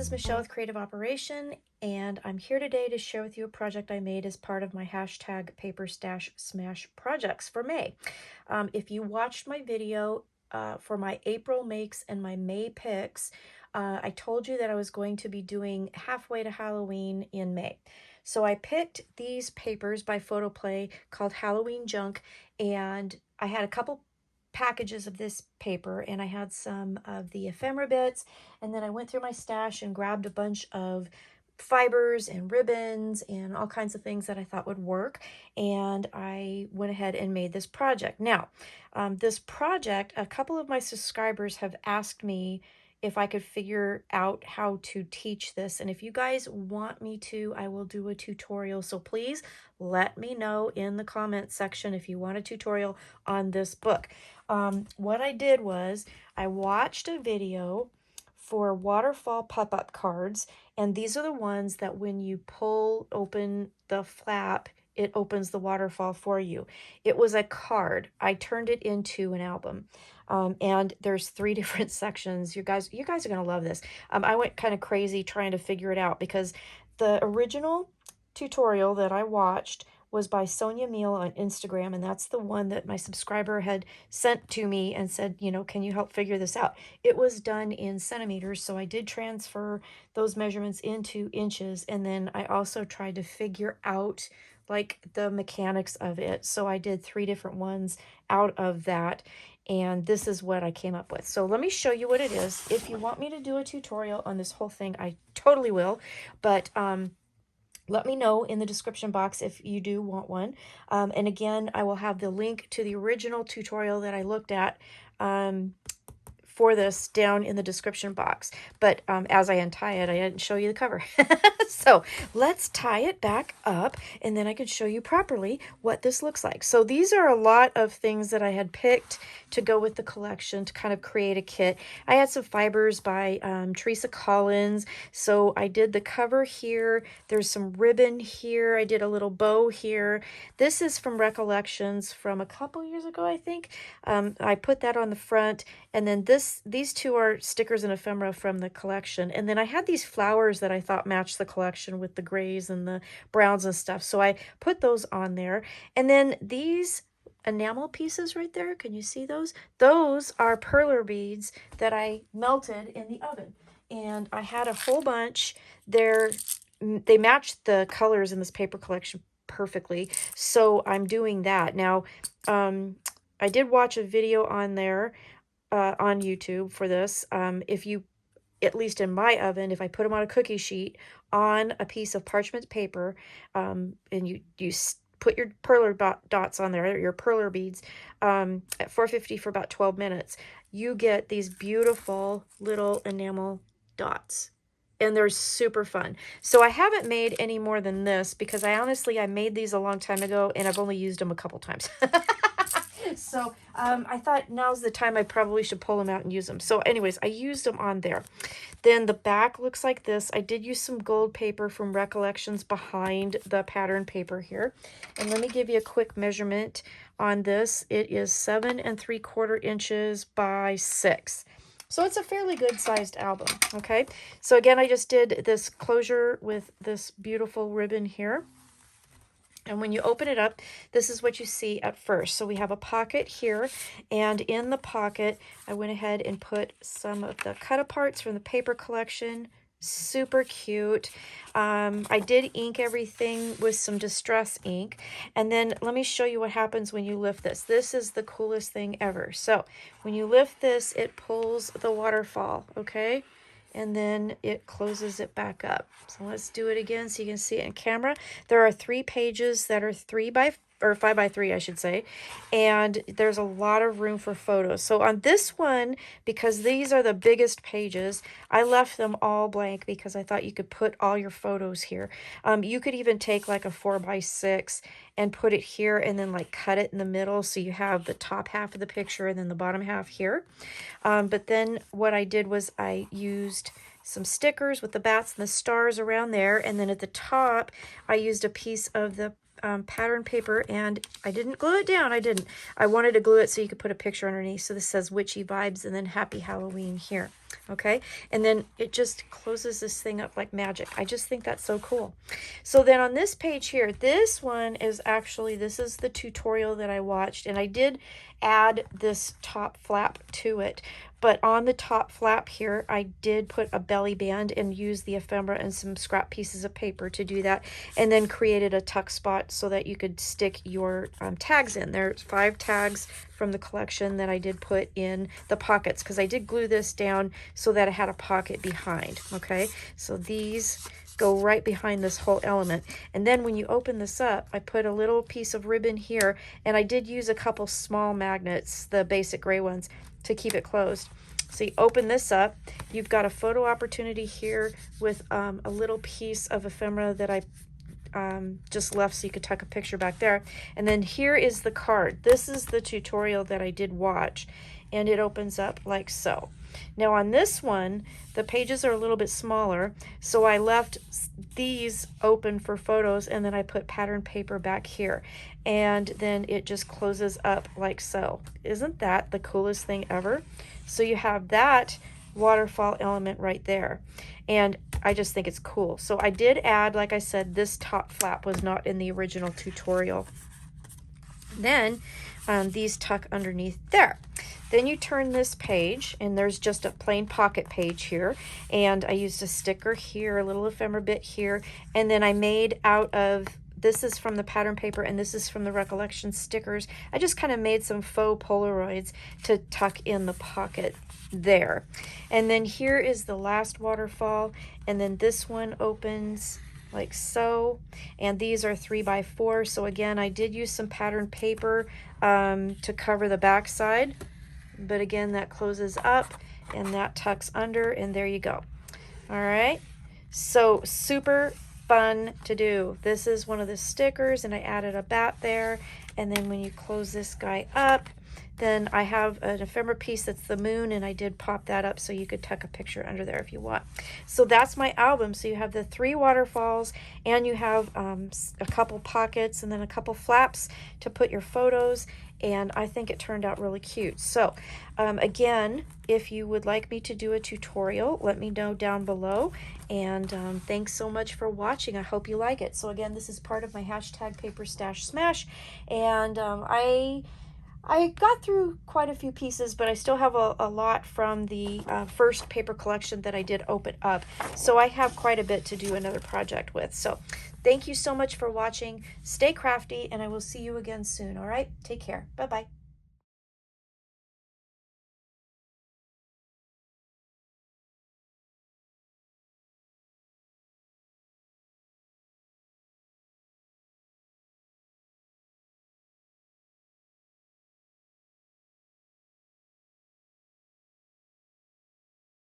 is Michelle with Creative Operation, and I'm here today to share with you a project I made as part of my hashtag paperstashsmash projects for May. If you watched my video for my April makes and my May picks, I told you that I was going to be doing halfway to Halloween in May. So I picked these papers by Photoplay called Halloween Junk, and I had a couple packages of this paper, and I had some of the ephemera bits, and then I went through my stash and grabbed a bunch of fibers and ribbons and all kinds of things that I thought would work, and I went ahead and made this project. Now, this project, a couple of my subscribers have asked me if I could figure out how to teach this, and if you guys want me to, I will do a tutorial. So please let me know in the comment section if you want a tutorial on this book. What I did was I watched a video for waterfall pop-up cards, and these are the ones that when you pull open the flap, it opens the waterfall for you. It was a card. I turned it into an album. And there's 3 different sections. You guys are gonna love this. I went kind of crazy trying to figure it out because the original tutorial that I watched was by Sonia Meal on Instagram, and that's the one that my subscriber had sent to me and said, you know, can you help figure this out? It was done in centimeters, so I did transfer those measurements into inches, and then I also tried to figure out like the mechanics of it. So I did 3 different ones out of that, and this is what I came up with. So let me show you what it is. If you want me to do a tutorial on this whole thing, I totally will, but let me know in the description box if you do want one. And again, I will have the link to the original tutorial that I looked at for this down in the description box. But as I untie it, I didn't show you the cover. So let's tie it back up, and then I can show you properly what this looks like. So these are a lot of things that I had picked to go with the collection to kind of create a kit. I had some fibers by Teresa Collins. So I did the cover here. There's some ribbon here. I did a little bow here. This is from Recollections from a couple years ago, I think. I put that on the front, and then these 2 are stickers and ephemera from the collection. And then I had these flowers that I thought matched the collection with the grays and the browns and stuff. So I put those on there. And then these enamel pieces right there, can you see those? Those are perler beads that I melted in the oven. And I had a whole bunch there. They matched the colors in this paper collection perfectly. So I'm doing that. Now, I did watch a video on there on YouTube for this. If you, at least in my oven, if I put them on a cookie sheet on a piece of parchment paper, and you put your perler dots on there, your perler beads, at 450 for about 12 minutes, you get these beautiful little enamel dots. And they're super fun. So I haven't made any more than this because I made these a long time ago and I've only used them a couple times. So I thought now's the time I probably should pull them out and use them. So anyways, I used them on there. Then the back looks like this. I did use some gold paper from Recollections behind the pattern paper here. And let me give you a quick measurement on this. It is 7 3/4 inches by 6. So it's a fairly good sized album, okay? So again, I just did this closure with this beautiful ribbon here. And when you open it up, this is what you see at first. So we have a pocket here, and in the pocket, I went ahead and put some of the cut-aparts from the paper collection. Super cute. I did ink everything with some distress ink. And then let me show you what happens when you lift this. This is the coolest thing ever. So when you lift this, it pulls the waterfall, okay? And then it closes it back up. So let's do it again so you can see it in camera. There are 3 pages that are 5 by 3, I should say, and there's a lot of room for photos. So on this one, because these are the biggest pages, I left them all blank because I thought you could put all your photos here. You could even take like a 4 by 6 and put it here and then like cut it in the middle so you have the top half of the picture and then the bottom half here. But then what I did was I used some stickers with the bats and the stars around there, and then at the top I used a piece of the pattern paper, and I didn't glue it down. I wanted to glue it so you could put a picture underneath. So this says Witchy Vibes and then Happy Halloween here. Okay, and then it just closes this thing up like magic. I just think that's so cool. So then on this page here, this one is actually, this is the tutorial that I watched, and I did add this top flap to it. But on the top flap here, I did put a belly band and use the ephemera and some scrap pieces of paper to do that, and then created a tuck spot so that you could stick your tags in. There's 5 tags from the collection that I did put in the pockets, because I did glue this down so that it had a pocket behind. Okay, so these go right behind this whole element. And then when you open this up, I put a little piece of ribbon here, and I did use a couple small magnets, the basic gray ones, to keep it closed. So you open this up, you've got a photo opportunity here with a little piece of ephemera that I just left so you could tuck a picture back there. And then here is the card. This is the tutorial that I did watch, and it opens up like so. Now on this one, the pages are a little bit smaller, so I left these open for photos, and then I put pattern paper back here, and then it just closes up like so. Isn't that the coolest thing ever? So you have that waterfall element right there, and I just think it's cool. So I did add, like I said, this top flap was not in the original tutorial. Then these tuck underneath there. Then you turn this page, and there's just a plain pocket page here, and I used a sticker here, a little ephemera bit here, and then I made out of, this is from the pattern paper and this is from the Recollection stickers, I just kind of made some faux Polaroids to tuck in the pocket there. And then here is the last waterfall, and then this one opens like so, and these are 3x4. So again, I did use some pattern paper to cover the back side, but again, that closes up and that tucks under, and there you go. All right, so super fun to do. This is one of the stickers, and I added a bat there, and then when you close this guy up, then I have an ephemera piece that's the moon, and I did pop that up so you could tuck a picture under there if you want. So that's my album. So you have the 3 waterfalls, and you have a couple pockets, and then a couple flaps to put your photos, and I think it turned out really cute. So again, if you would like me to do a tutorial, let me know down below, and thanks so much for watching. I hope you like it. So again, this is part of my hashtag Paper Stash Smash, and I got through quite a few pieces, but I still have a lot from the first paper collection that I did open up. So I have quite a bit to do another project with. So thank you so much for watching. Stay crafty, and I will see you again soon. All right, take care. Bye-bye.